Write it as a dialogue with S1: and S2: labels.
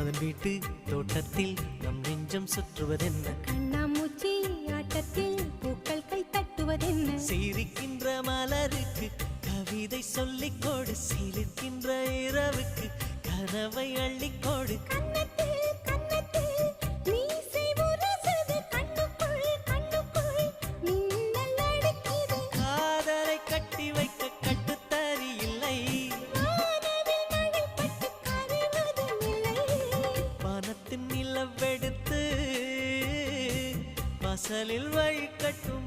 S1: அதன் வீட்டு தோட்டத்தில் நம் நெஞ்சம் சுற்றுவதென்ன
S2: கண்ணாமூச்சி ஆட்டத்தில் பூக்கள் கை தட்டுவதென்ன
S1: சிரிக்கின்ற மலருக்கு கவிதை சொல்லிக்கோடு சிரிக்கின்ற இரவுக்கு கனவை அள்ளிக்கோடு காதலை கட்டி வைக்க கட்டுத்தறி இல்லை வானத்தின் நிலவெடுத்து வாசலில் வழி கட்டும்